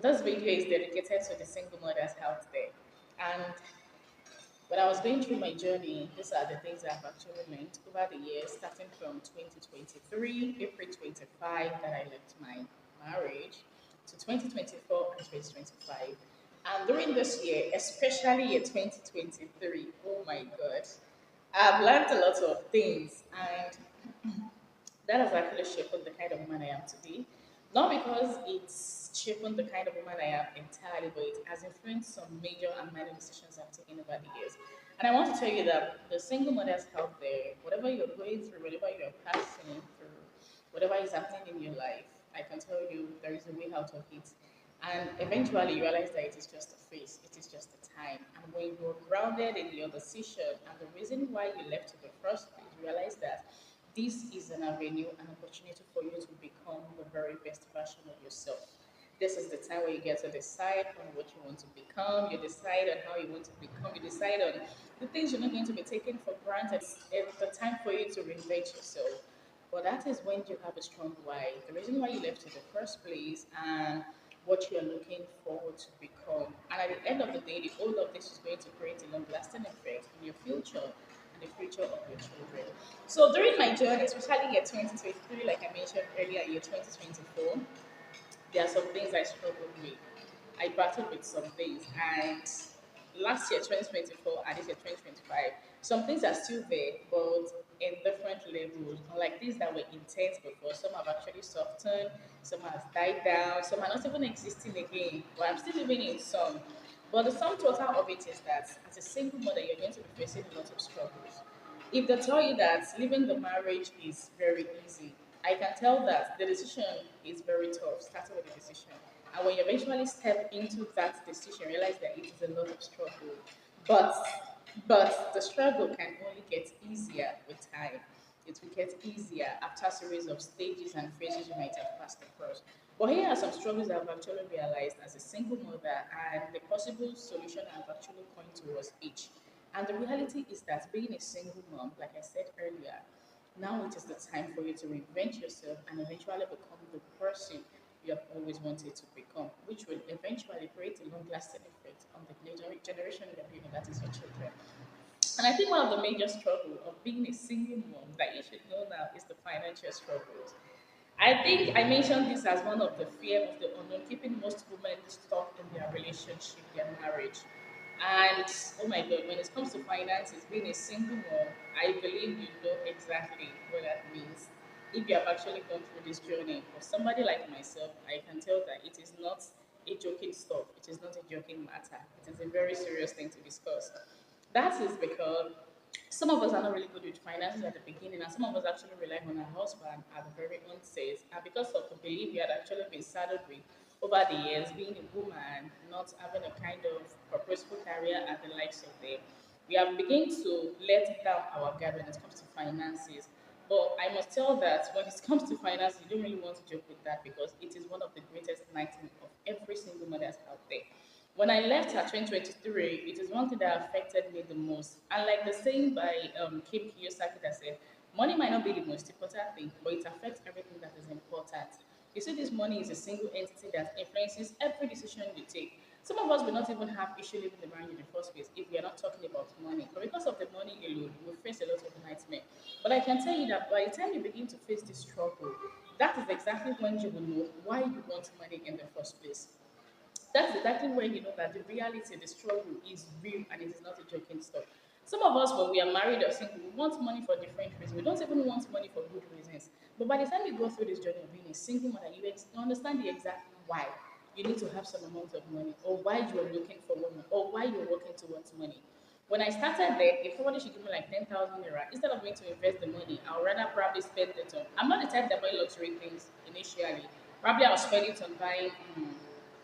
This video is dedicated to the single mothers out there. And when I was going through my journey, these are the things I've actually learned over the years, starting from 2023, April 25, that I left my marriage, to 2024 and 2025. And during this year, especially year 2023, oh my God, I've learned a lot of things. And that has actually shaped the kind of woman I am today. Not because it's shaped the kind of woman I am entirely, but it has influenced some major and minor decisions I've taken over the years. And I want to tell you that the single mothers out there, whatever you're going through, whatever you're passing through, whatever is happening in your life, I can tell you there is a way out of it. And eventually you realize that it is just a phase, it is just a time. And when you're grounded in your decision and the reason why you left in the first place, you realize that this is an avenue, an opportunity for you to become the very best version of yourself. This is the time where you get to decide on what you want to become, you decide on how you want to become, you decide on the things you're not going to be taken for granted. It's the time for you to reinvent yourself. But that is when you have a strong why. The reason why you left in the first place and what you're looking forward to become. And at the end of the day, the whole of this is going to create a long lasting effect in your future and the future of your children. So during my journey, especially year 2023, like I mentioned earlier, year 2024, there are some things I struggled with. I battled with some things, and last year 2024 and this year 2025, some things are still there, but in different levels. Unlike things that were intense before, some have actually softened, some have died down, some are not even existing again. But I'm still living in some. But the sum total of it is that as a single mother, you're going to be facing a lot of struggles. If they tell you that leaving the marriage is very easy, I can tell that the decision is very tough, starting with the decision. And when you eventually step into that decision, realize that it is a lot of struggle. But the struggle can only get easier with time. It will get easier after a series of stages and phases you might have passed across. But here are some struggles I've actually realized as a single mother and the possible solution I've actually pointed towards each. And the reality is that being a single mom, like I said earlier, now it is the time for you to reinvent yourself and eventually become the person you have always wanted to become, which will eventually create a long lasting effect on the generation that you know that is your children. And I think one of the major struggles of being a single mom that you should know now is the financial struggles. I think I mentioned this as one of the fear of the unknown, keeping most women stuck in their relationship, their marriage. And oh my God, when it comes to finances, being a single mom, I believe you know exactly what that means. If you have actually gone through this journey, for somebody like myself, I can tell that it is not a joking stuff. It is not a joking matter. It is a very serious thing to discuss. That is because some of us are not really good with finances at the beginning, and some of us actually rely on our husband at the very onset. And because of the belief we had actually been saddled with over the years, being a woman, not having a kind of purposeful career and the likes of them, we have begun to let down our guard when it comes to finances. But I must tell that when it comes to finance, you don't really want to joke with that because it is one of the greatest nightmares of every single mother out there. When I left at 2023, it is one thing that affected me the most. And like the saying by Kim Kiyosaki that said, money might not be the most important thing, but it affects everything that is important. You see, this money is a single entity that influences every decision you take. Some of us will not even have issue living the marriage in the first place if we are not talking about money. But because of the money alone, we face a lot of nightmare. But I can tell you that by the time you begin to face this struggle, that is exactly when you will know why you want money in the first place. That's exactly when you know that the reality, the struggle is real and it is not a joking stuff. Some of us, when we are married or single, we want money for different reasons. We don't even want money for good reasons. But by the time you go through this journey of being a single mother, you understand the exact why you need to have some amount of money, or why you are looking for money, or why you're working towards money. When I started there, if somebody should give me like 10,000 naira, instead of me to invest the money, I would rather probably spend it on. I'm not the type that buy luxury things initially. Probably I'll spend it on buying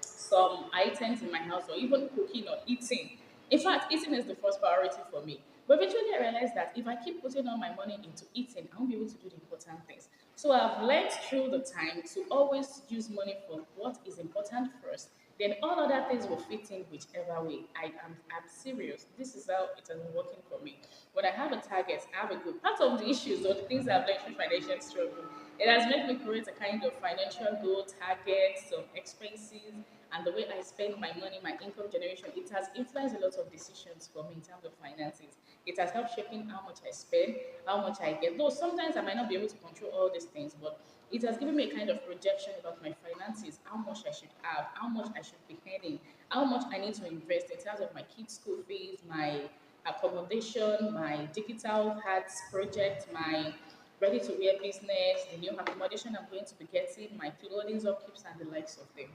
some items in my house or even cooking or eating. In fact, eating is the first priority for me. But eventually I realized that if I keep putting all my money into eating, I won't be able to do the important things. So I've learned through the time to always use money for what is important first. Then all other things will fit in whichever way. I'm serious. This is how it has been working for me. When I have a target, I have a goal. Part of the issues or the things I've learned through financial struggle, it has made me create a kind of financial goal, target, some expenses, and the way I spend my money, my income generation, it has influenced a lot of decisions for me in terms of finances. It has helped shaping how much I spend, how much I get. Though sometimes I might not be able to control all these things, but it has given me a kind of projection about my finances, how much I should have, how much I should be earning, how much I need to invest in terms of my kids' school fees, my accommodation, my digital arts project, my ready to wear business, the new accommodation I'm going to be getting, my clothing upkeeps, and the likes of them.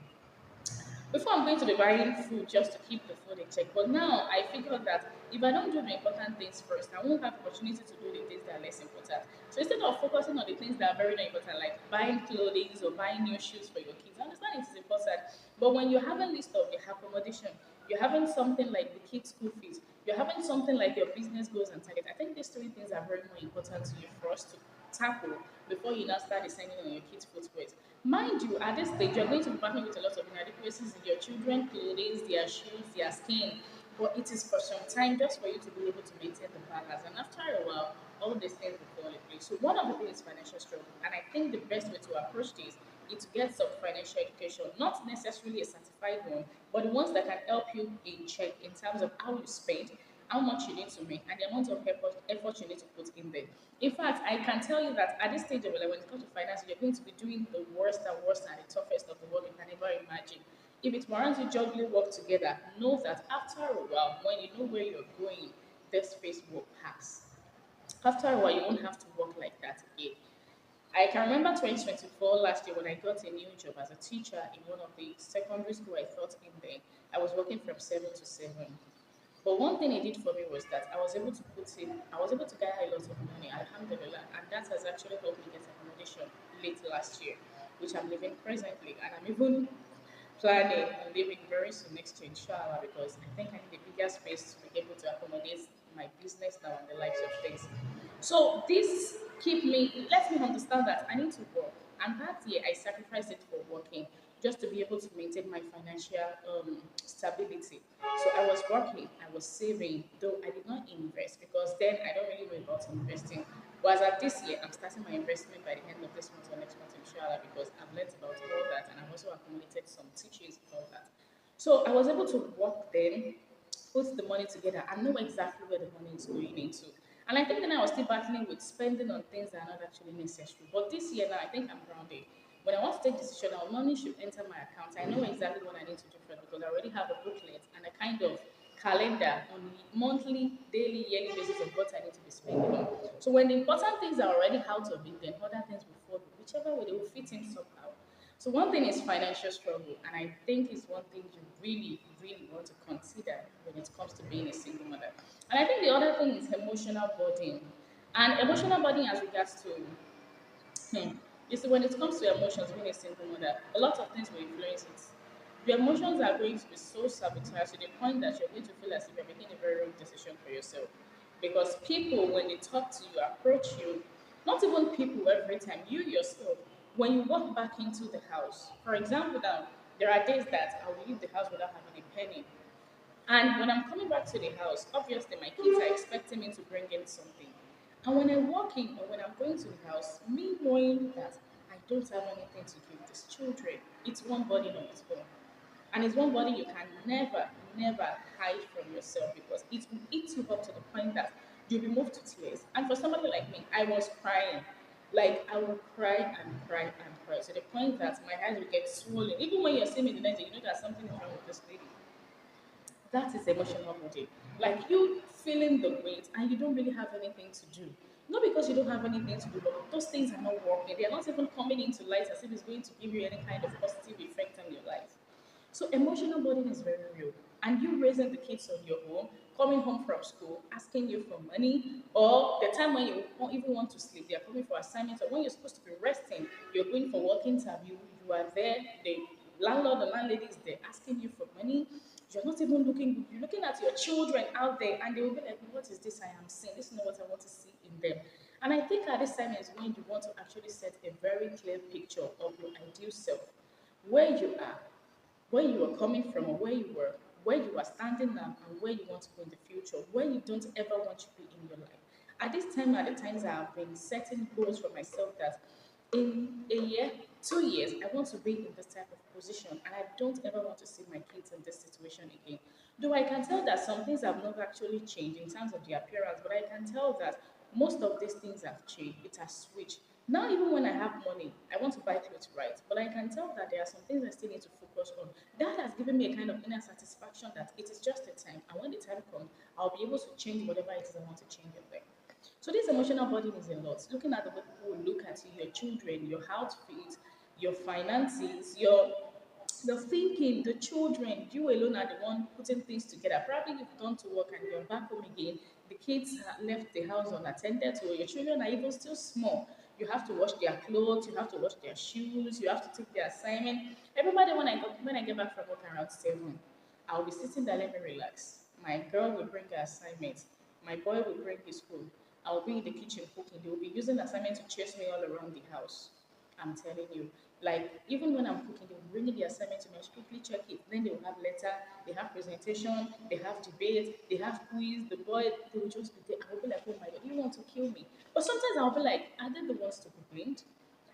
Before I'm going to be buying food just to keep the food in check. But now I figured that if I don't do the important things first, I won't have opportunity to do the things that are less important. So instead of focusing on the things that are very, very important, like buying clothing or buying new shoes for your kids, I understand it is important. But when you have a list of your accommodation, you're having something like the kids' school fees, you're having something like your business goals and target. I think these three things are very more important to you for us to tackle before you now start descending on your kids' footsteps. Mind you, at this stage, you're going to be battling with a lot of inadequacies in your children, clothing, their shoes, their skin. But it is for some time just for you to be able to maintain the balance. And after a while, all these things will fall in place. So one of the things is financial struggle. And I think the best way to approach this is to get some financial education, not necessarily a certified one, but the ones that can help you in check in terms of how you spend, how much you need to make, and the amount of effort you need to put in there. In fact, I can tell you that at this stage of your life, when it comes to finance, you're going to be doing the worst and the toughest of the work you can ever imagine. If it warrants you juggling work together, know that after a while, when you know where you're going, this phase will pass. After a while, you won't have to work like that again. I can remember 2024 last year when I got a new job as a teacher in one of the secondary school I taught in there. I was working from 7 to 7. But one thing it did for me was that I was able to get a lot of money, alhamdulillah, and that has actually helped me get accommodation late last year, which I'm living presently, and I'm even planning on living very soon next year, inshallah, because I think I need a bigger space to be able to accommodate my business now and the likes of things. So this lets me understand that I need to work. And that year I sacrificed it for working just to be able to maintain my financial stability. So I was working, I was saving, though I did not invest because then I don't really know about investing. Whereas at this year, I'm starting my investment by the end of this month or next month, inshallah, because I've learned about all that and I've also accumulated some teachings about that. So I was able to work then, put the money together, and know exactly where the money is going into. And I think then I was still battling with spending on things that are not actually necessary. But this year now, I think I'm grounded. When I want to take decision, now money should enter my account. I know exactly what I need to do for it because I already have a booklet and a kind of calendar on monthly, daily, yearly basis of what I need to be spending on. So when the important things are already out of it, then other things will follow. Whichever way they will fit in somehow. So one thing is financial struggle, and I think it's one thing you really, really want to consider when it comes to being a single mother. And I think the other thing is emotional burden. And emotional burden as regards to you see, when it comes to emotions, being a single mother, a lot of things will influence it. Your emotions are going to be so sabotaged to the point that you're going to feel as if you're making a very wrong decision for yourself. Because people, when they talk to you, approach you, not even people every time, you yourself, when you walk back into the house, for example, now, there are days that I will leave the house without having a penny. And when I'm coming back to the house, obviously my kids are expecting me to bring in something. And when I walk in or when I'm going to the house, me knowing that I don't have anything to give these children, it's one body on its own. And it's one body you can never, never hide from yourself because it will eat you up to the point that you'll be moved to tears. And for somebody like me, I was crying. Like I will cry and cry and cry to the point that my eyes will get swollen. Even when you're seeing me the next day, you know that something is wrong with this lady. That is emotional body. Like you feeling the weight and you don't really have anything to do. Not because you don't have anything to do, but those things are not working. They are not even coming into light as if it's going to give you any kind of positive effect on your life. So emotional burden is very real. And you raising the kids on your own, coming home from school, asking you for money, or the time when you don't even want to sleep, they are coming for assignments, or when you're supposed to be resting, you're going for work interview, you are there, the landlord or landlady is there asking you for money. You're not even looking good. You're looking at your children out there, and they will be like, "What is this I am seeing? This is not what I want to see in them." And I think at this time is when you want to actually set a very clear picture of your ideal self, where you are, where you are coming from or where you were, where you are standing now and where you want to go in the future, where you don't ever want to be in your life. At this time, at the times I have been setting goals for myself that in a year, 2 years, I want to be in this type of position, and I don't ever want to see my kids in this situation again. Though I can tell that some things have not actually changed in terms of the appearance, but I can tell that most of these things have changed. It has switched. Now, even when I have money, I want to buy clothes right, but I can tell that there are some things I still need to focus on. That has given me a kind of inner satisfaction that it is just a time, and when the time comes, I'll be able to change whatever it is I want to change in there. So this emotional burden is a lot. Looking at the way people will look at you, your children, your outfit, your finances, your the thinking, the children, you alone are the one putting things together. Probably you've gone to work and you're back home again. The kids have left the house unattended to, your children are even still small. You have to wash their clothes, you have to wash their shoes, you have to take their assignment. Everybody, when I get back from work around 7, I'll be sitting there, let me relax. My girl will bring her assignment. My boy will bring his food. I'll be in the kitchen cooking. They will be using assignment to chase me all around the house. I'm telling you. Like, even when I'm cooking, they will bring me the assignment to me, I should quickly check it. Then they will have letter, they have presentation, they have debate, they have quiz. The boy, they will just be there. I will be like, oh my God, you want to kill me. But sometimes I'll be like, are they the ones to be blamed?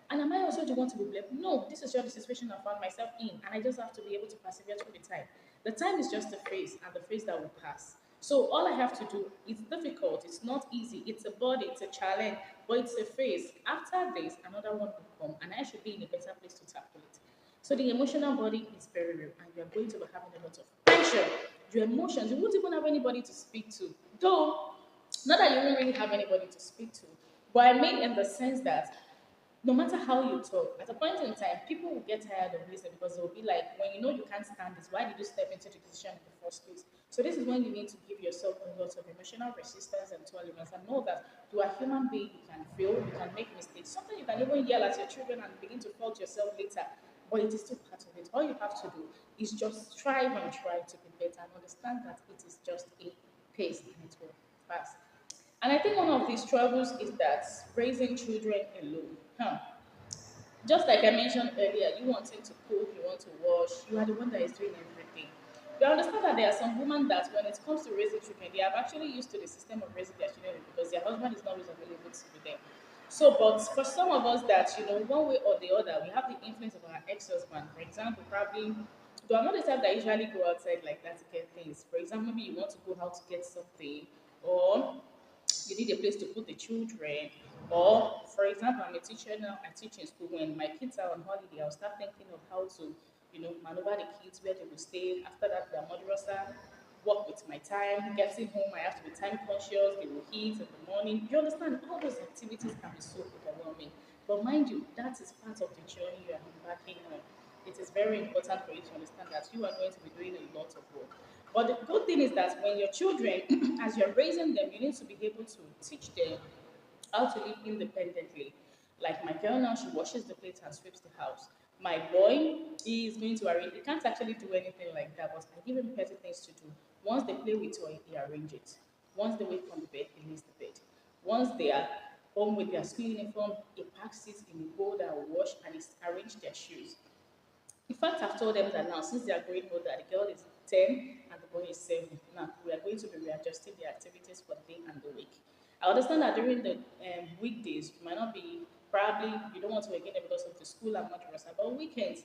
And am I also the one to be blamed? No, this is just the situation I found myself in, and I just have to be able to persevere through the time. The time is just a phase, and the phase that will pass. So all I have to do, it's difficult, it's not easy, it's a body, it's a challenge, but it's a phase. After this, another one will come, and I should be in a better place to tackle it. So the emotional body is very real, and you're going to be having a lot of pressure. Your emotions, you won't even have anybody to speak to. Though, not that you won't really have anybody to speak to, but I mean in the sense that no matter how you talk, at a point in time, people will get tired of listening because they'll be like, when you know you can't stand this, why did you step into the decision in the first place? So this is when you need to give yourself a lot of emotional resistance and tolerance and know that you are a human being, you can fail, you can make mistakes. Sometimes you can even yell at your children and begin to fault yourself later, but it is still part of it. All you have to do is just strive and try to be better and understand that it is just a pace and it will pass. And I think one of these struggles is that raising children alone. Just like I mentioned earlier, you wanting to cook, you want to wash, you are the one that is doing everything. You understand that there are some women that when it comes to raising children, they are actually used to the system of raising their children because their husband is not always available to be them. So, but for some of us that, one way or the other, we have the influence of our ex-husband. For example, probably, though I'm not the type that usually go outside like that to get things. For example, maybe you want to go out to get something, or you need a place to put the children. Or, for example, I'm a teacher now, I teach in school. When my kids are on holiday, I'll start thinking of how to, maneuver the kids, where they will stay. After that, the madrasa, work with my time. Getting home, I have to be time conscious. They will eat in the morning. You understand? All those activities can be so overwhelming. But mind you, that is part of the journey you are embarking on. It is very important for you to understand that you are going to be doing a lot of work. But the good thing is that when your children, as you're raising them, you need to be able to teach them how to live independently. Like my girl now, she washes the plates and sweeps the house. My boy, he is going to arrange. He can't actually do anything like that, but I give him petty things to do. Once they play with toy, he arrange it. Once they wake from the bed, he lays the bed. Once they are home with their school uniform, he packs it in a bowl that will wash and he arrange their shoes. In fact, I've told them that now, since they are growing older, the girl is 10 and the boy is 7. Now, we are going to be readjusting the activities for the day and the week. I understand that during the weekdays, you might not be, probably, you don't want to again because of the school and madrasa, but weekends,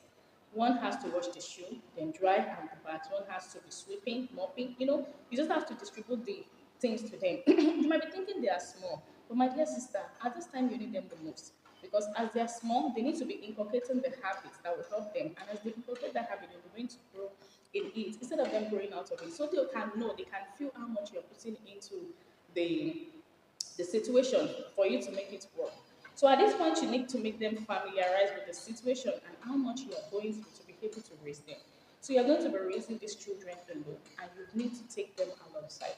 one has to wash the shoe, then dry and the bath. One has to be sweeping, mopping. You just have to distribute the things to them. You might be thinking they are small, but my dear sister, at this time you need them the most because as they are small, they need to be inculcating the habits that will help them. And as they inculcate that habit, they're going to grow in it instead of them growing out of it. So they can know, they can feel how much you're putting into the the situation for you to make it work. So at this point, you need to make them familiarize with the situation and how much you are going through to be able to raise them. So you're going to be raising these children alone, and you need to take them alongside.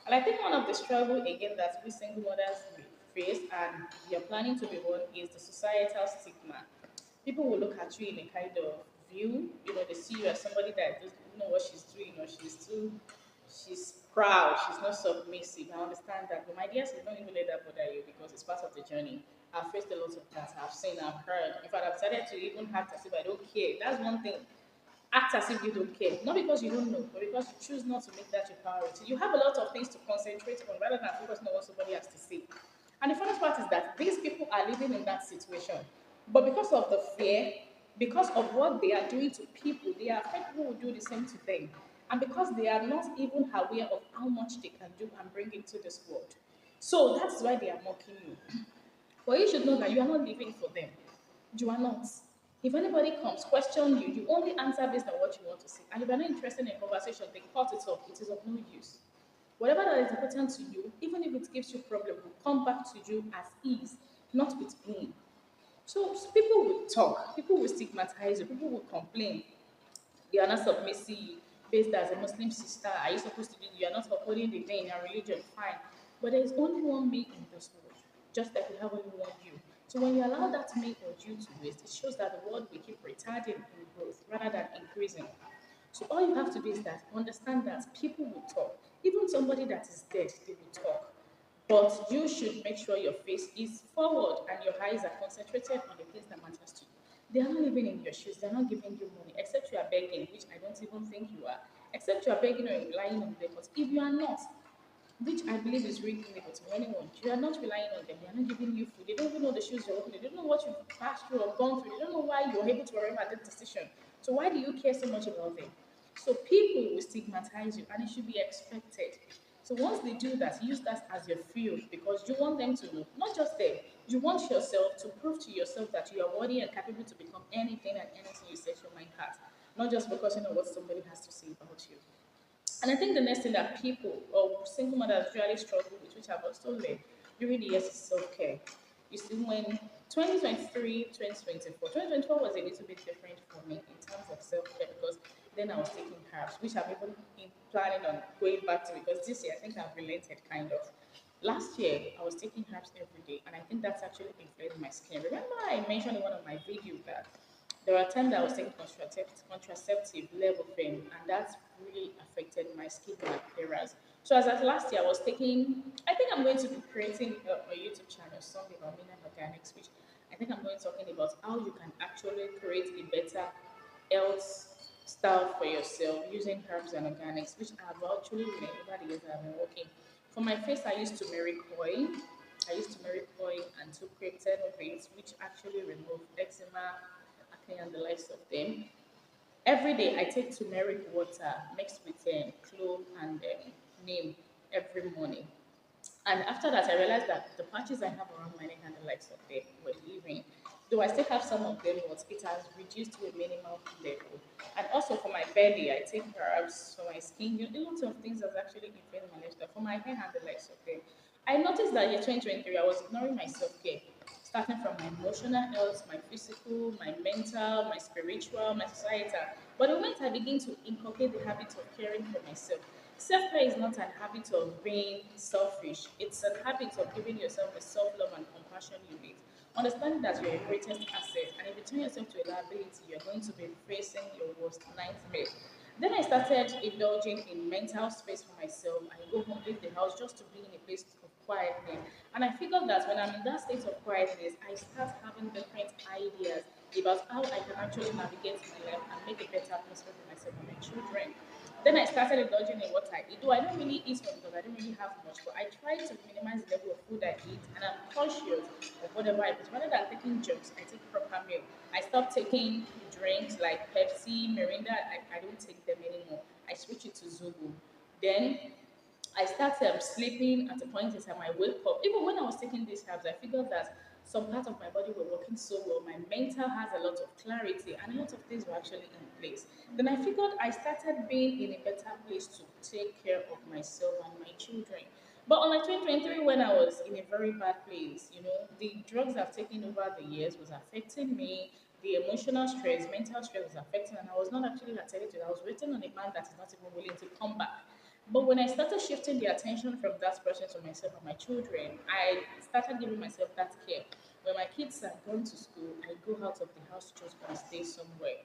And I think one of the struggle again that we single mothers face, and you're planning to be one, is the societal stigma. People will look at you in a kind of view. They see you as somebody that doesn't know what she's doing, or she's proud, she's not submissive. I understand that, but my dear, sis, don't even let that bother you because it's part of the journey. I've faced a lot of that. I've seen, I've heard. In fact, I've started to even act as if I don't care. That's one thing. Act as if you don't care. Not because you don't know, but because you choose not to make that your priority. You have a lot of things to concentrate on rather than focus on what somebody has to say. And the funny part is that these people are living in that situation. But because of the fear, because of what they are doing to people, they are afraid people will do the same to them. And because they are not even aware of how much they can do and bring into this world. So that's why they are mocking you. But you should know that you are not living for them. You are not. If anybody comes, question you, you only answer based on what you want to see. And if you're not interested in a conversation, they cut it off. It is of no use. Whatever that is important to you, even if it gives you problem, will come back to you as is, not with pain. So people will talk, people will stigmatize you, people will complain. You are not submissive, based as a Muslim sister. Are you supposed to be? You are not upholding the day in your religion, fine. But there is only one me in this world, just like we have only one you. So when you allow that me or you to waste, it shows that the world will keep retarding in growth rather than increasing. So all you have to do is that understand that people will talk. Even somebody that is dead, they will talk. But you should make sure your face is forward and your eyes are concentrated on the things that matters to you. They are not living in your shoes. They are not giving you money, except you are begging, which I don't even think you are. Except you are begging or relying on them. But if you are not, which I believe is reasonable to anyone, you are not relying on them. They are not giving you food. They don't even know the shoes you're wearing. They don't know what you've passed through or gone through. They don't know why you're able to arrive at that decision. So why do you care so much about them? So people will stigmatize you, and it should be expected. So once they do that, use that as your field because you want them to know, not just them. You want yourself to prove to yourself that you are worthy and capable to become anything and anything you set your mind at, not just because you know what somebody has to say about you. And I think the next thing that people or single mothers really struggle with, which I've also learned during the years, is self care. You see, when 2023, 2024, 2024 was a little bit different for me in terms of self care because then I was taking herbs, which I've even been planning on going back to because this year I think I've relented kind of. Last year, I was taking herbs every day, and I think that's actually inflated my skin. Remember, I mentioned in one of my videos that there were times that I was taking contraceptive level fame, and that's really affected my skin and appearance. So as at last year, I was taking. I think I'm going to be creating a YouTube channel someday about Mina Organics, which I think I'm going to talking about how you can actually create a better health style for yourself using herbs and organics, which I've actually learned over the years that I've been working. For my face, I used turmeric oil. I used turmeric oil and took creatine of it, which actually remove eczema, acne, and the likes of them. Every day, I take turmeric water mixed with clove and neem every morning. And after that, I realized that the patches I have around my neck and the likes of them were leaving. Though I still have some of them, but it has reduced to a minimal level. And also for my belly, I take herbs for my skin. You know, lots of things that's actually improved my lifestyle. For my hair and the likes of them. I noticed that in 2023, I was ignoring my self care, starting from my emotional health, my physical, my mental, my spiritual, my societal. But the moment I begin to inculcate the habit of caring for myself, self care is not an habit of being selfish, it's a habit of giving yourself the self love and compassion you need. Understanding that you're your greatest asset, and if you turn yourself to a liability, you're going to be facing your worst nightmare. Then I started indulging in mental space for myself. I go home, leave the house just to be in a place of quietness. And I figured that when I'm in that state of quietness, I start having different ideas about how I can actually navigate my life and make a better atmosphere for myself and my children. Then I started indulging in what I eat. Though I don't really eat much because I don't really have much, but I try to minimize the level of food I eat and I'm conscious of whatever I eat. Rather than taking jokes, I take proper meal. I stopped taking drinks like Pepsi, Mirinda. I don't take them anymore. I switch it to Zobo. Then I started sleeping at a point in time. I wake up. Even when I was taking these herbs, I figured that some parts of my body were working so well. My mental has a lot of clarity, and a lot of things were actually in place. Then I figured I started being in a better place to take care of myself and my children. But on my 2023, when I was in a very bad place, you know, the drugs I've taken over the years was affecting me. The emotional stress, mental stress was affecting, and I was not actually attending to it. I was waiting on a man that is not even willing to come back. But when I started shifting the attention from that person to myself and my children, I started giving myself that care. When my kids are going to school, I go out of the house to just go and stay somewhere.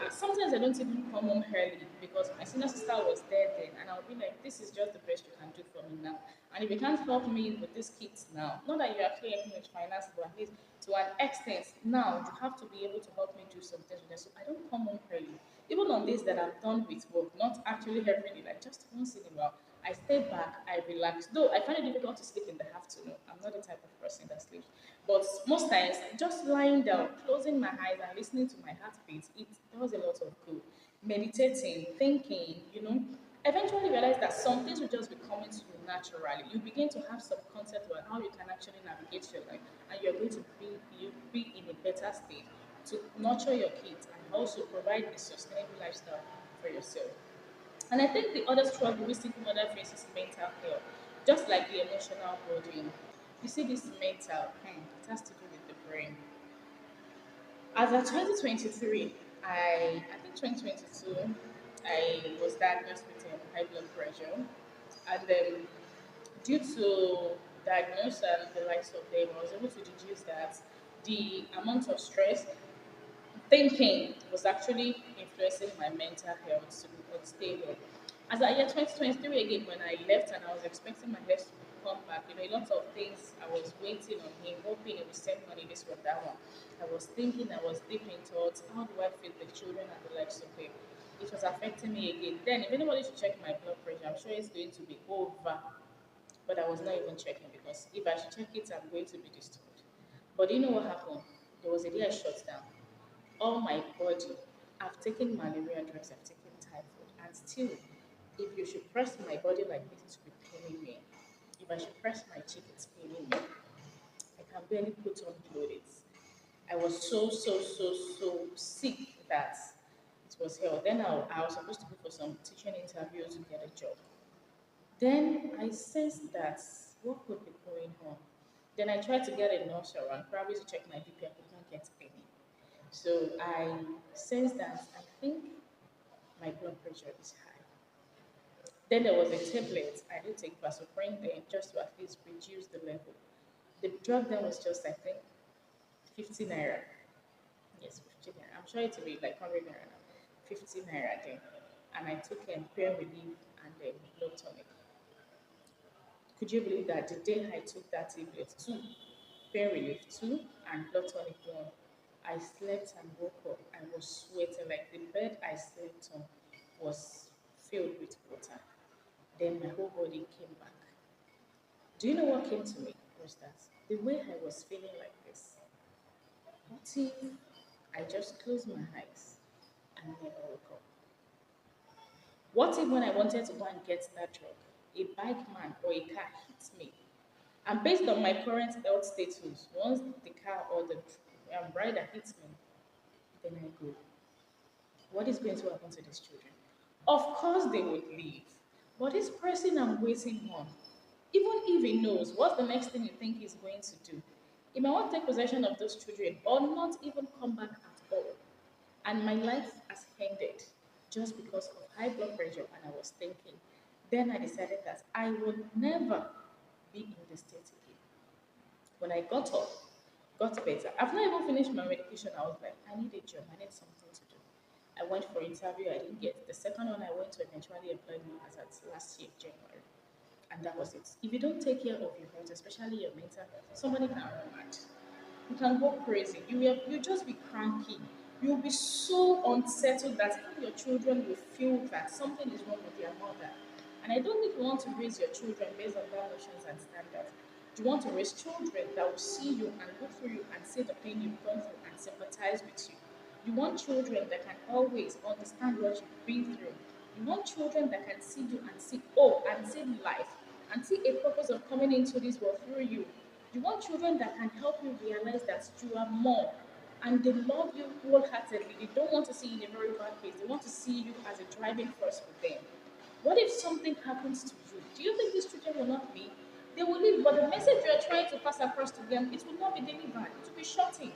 Sometimes I don't even come home early because my senior sister was there then, and I'll be like, "This is just the best you can do for me now." And if you can't help me with these kids now, not that you're actually helping me with finance, but at least to an extent, now you have to be able to help me do some things with them. So I don't come home early, even on days that I'm done with work, not actually every day, like just once in a while. I stay back, I relax. Though I find it difficult to sleep in the afternoon. I'm not the type of person that sleeps. But most times, just lying down, closing my eyes and listening to my heartbeat, it does a lot of good. Meditating, thinking, eventually realize that some things will just be coming to you naturally. You begin to have some concept about how you can actually navigate your life, and you're going to be in a better state to nurture your kids and also provide a sustainable lifestyle for yourself. And I think the other struggle we single mother face is mental health, just like the emotional body. You see, this mental, it has to do with the brain. As of 2023, I think 2022, I was diagnosed with high blood pressure, and then due to diagnosis and the likes of them, I was able to deduce that the amount of stress thinking was actually influencing my mental health to be unstable. As I year 2023 again, when I left and I was expecting my health to come back, a lot of things I was waiting on him, hoping he would send money, this or that one. I was thinking, I was deep in thoughts, how do I feed the children and the likes of them? It was affecting me again. Then, if anybody should check my blood pressure, I'm sure it's going to be over. But I was not even checking because if I should check it, I'm going to be disturbed. But you know what happened? There was a day I shut down all my body. I've taken malaria drugs, I've taken typhoid, and still, if you should press my body like this, it will be paining me. If I should press my cheek, it's paining me. I can barely put on clothes. I was so sick that it was hell. Then I was supposed to go for some teaching interviews to get a job. Then I sensed that what could be going on. Then I tried to get a nurse around, probably to check my BP. I could not get any. So I sensed that I think my blood pressure is high. Then there was a tablet I did take vasopressin then just to at least reduce the level. The drug then was just I think 50 naira. Yes, 50 naira. I'm sure it will be like 100 naira now. 50 naira then. And I took pain relief and then blood tonic. Could you believe that the day I took that tablet, two, pain relief, two, and blood tonic, one, I slept and woke up. I was sweating, like the bed I slept on was filled with water. Then my whole body came back. Do you know what came to me? Was that the way I was feeling like this? What if I just closed my eyes and never woke up? What if when I wanted to go and get that drug, a bike man or a car hits me? And based on my current health status, once the car or the rider hits me, then I go. What is going to happen to these children? Of course, they would leave. But this person I'm waiting on, even if he knows, what's the next thing you think he's going to do? He might want to take possession of those children or not even come back at all. And my life has ended just because of high blood pressure. And I was thinking, then I decided that I would never be in the state again. When I got up, got better. I've not even finished my medication. I was like, I need a job. I need something to do. I went for interview. I didn't get the second one. I went to eventually employ me as at last year, January. And that was it. If you don't take care of your health, especially your mental health, somebody can run mad. You can go crazy. You just be cranky. You'll be so unsettled that even your children will feel that something is wrong with their mother. And I don't think you want to raise your children based on their notions and standards. You want to raise children that will see you and look through you and see the pain you've gone through and sympathize with you. You want children that can always understand what you've been through. You want children that can see you and see hope and see life and see a purpose of coming into this world through you. You want children that can help you realize that you are more and they love you wholeheartedly. They don't want to see you in a very bad place. They want to see you as a driving force for them. What if something happens to you? Do you think these children will not be? They will leave, but the message you are trying to pass across to them, it will not be delivered. It will be shocking.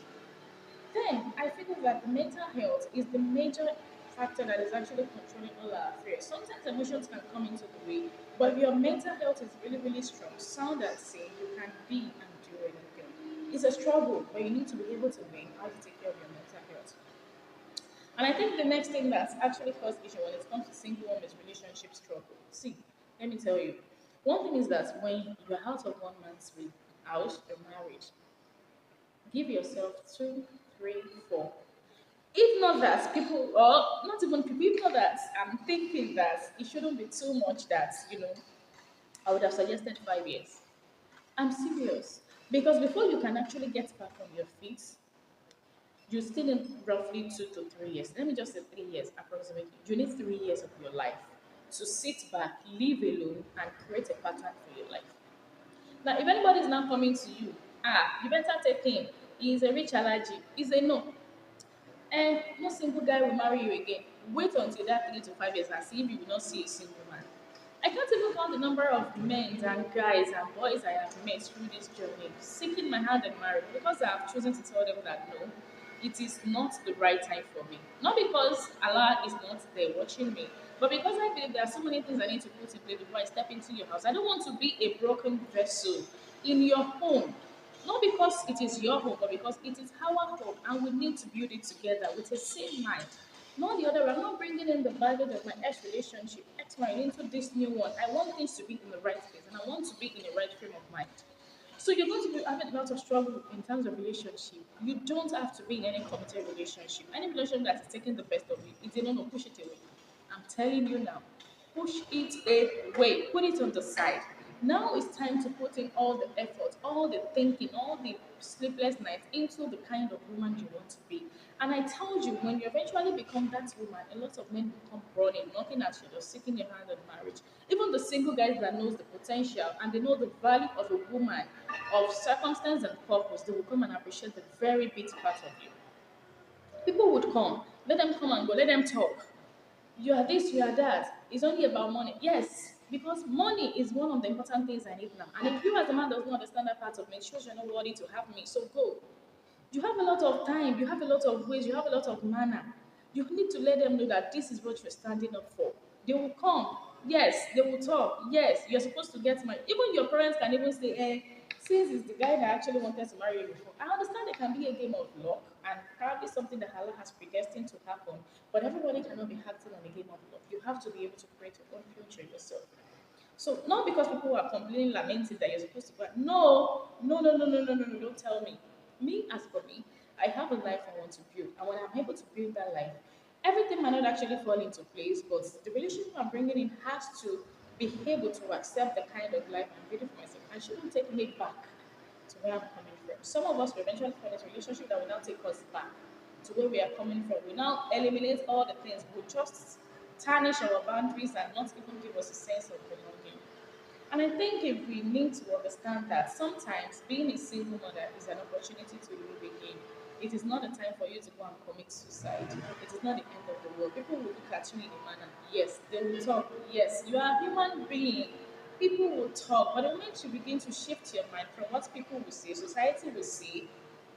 Then I feel that mental health is the major factor that is actually controlling all our affairs. Sometimes emotions can come into the way, but if your mental health is really strong, sound and sane, you can be and do anything. It's a struggle, but you need to be able to learn how to take care of your mental health. And I think the next thing that's actually caused issue when it comes to single women is relationship struggle. See, let me tell you. One thing is that when you're out of one man's house, you're married, give yourself 2, 3, 4. If not that people, or not even people, if not that I'm thinking that it shouldn't be too much that. I would have suggested 5 years. I'm serious. Because before you can actually get back on your feet, you still need roughly 2 to 3 years. Let me just say 3 years approximately. You need 3 years of your life to sit back, live alone, and create a pattern for your life. Now, if anybody is now coming to you, you better take him. He is a rich allergy. He's a no. And no single guy will marry you again. Wait until that 3 to 5 years and see if you will not see a single man. I can't even count the number of men and guys and boys I have met through this journey, seeking my hand in marriage because I have chosen to tell them that no, it is not the right time for me. Not because Allah is not there watching me, but because I believe there are so many things I need to put in place before I step into your house. I don't want to be a broken vessel in your home. Not because it is your home, but because it is our home and we need to build it together with the same mind. Not the other way. I'm not bringing in the baggage of my ex relationship, ex marriage into this new one. I want things to be in the right place and I want to be in the right frame of mind. So you're going to be having a lot of struggle in terms of relationship. You don't have to be in any committed relationship. Any relationship that is taking the best of you, it's a no, push it away. I'm telling you now, push it away. Put it on the side. Now it's time to put in all the effort, all the thinking, all the sleepless nights into the kind of woman you want to be. And I told you, when you eventually become that woman, a lot of men will come running, knocking at your door, seeking your hand in marriage. Even the single guys that knows the potential and they know the value of a woman, of circumstance and purpose, they will come and appreciate the very big part of you. People would come, let them come and go, let them talk. You are this, you are that. It's only about money. Yes, because money is one of the important things I need now. And if you as a man does not understand that part of me, it shows you're not worthy to have me. So go. You have a lot of time, you have a lot of ways, you have a lot of manner. You need to let them know that this is what you're standing up for. They will come. Yes, they will talk. Yes, you're supposed to get married. Even your parents can even say, since it's the guy that actually wanted to marry you before. I understand it can be a game of luck and probably something that Allah has predestined to happen, but everybody cannot be acting on a game of luck. You have to be able to create your own future yourself. So not because people are complaining, lamenting that you're supposed to go. No, no, no, no, no, no, no, no. Don't tell me. Me, as for me, I have a life I want to build, and when I'm able to build that life, everything might not actually fall into place. But the relationship I'm bringing in has to be able to accept the kind of life I'm building for myself, and shouldn't take me back to where I'm coming from. Some of us will eventually find a relationship that will now take us back to where we are coming from. We now eliminate all the things. We'll just tarnish our boundaries and not even give us a sense of belonging. And I think if we need to understand that sometimes being a single mother is an opportunity to live again. It is not a time for you to go and commit suicide. It is not the end of the world. People will look at you in a manner. Yes, they will talk. Yes, you are a human being. People will talk. But the moment you begin to shift your mind from what people will say, society will say,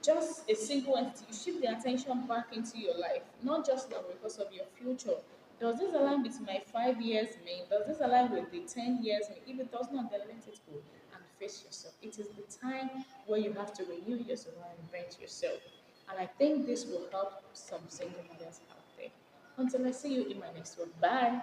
just a single entity, you shift the attention back into your life, not just now because of your future. Does this align with my 5 years me? Does this align with the 10 years me? If it does not, then let it go and face yourself. It is the time where you have to renew yourself and invent yourself. And I think this will help some single mothers out there. Until I see you in my next one. Bye.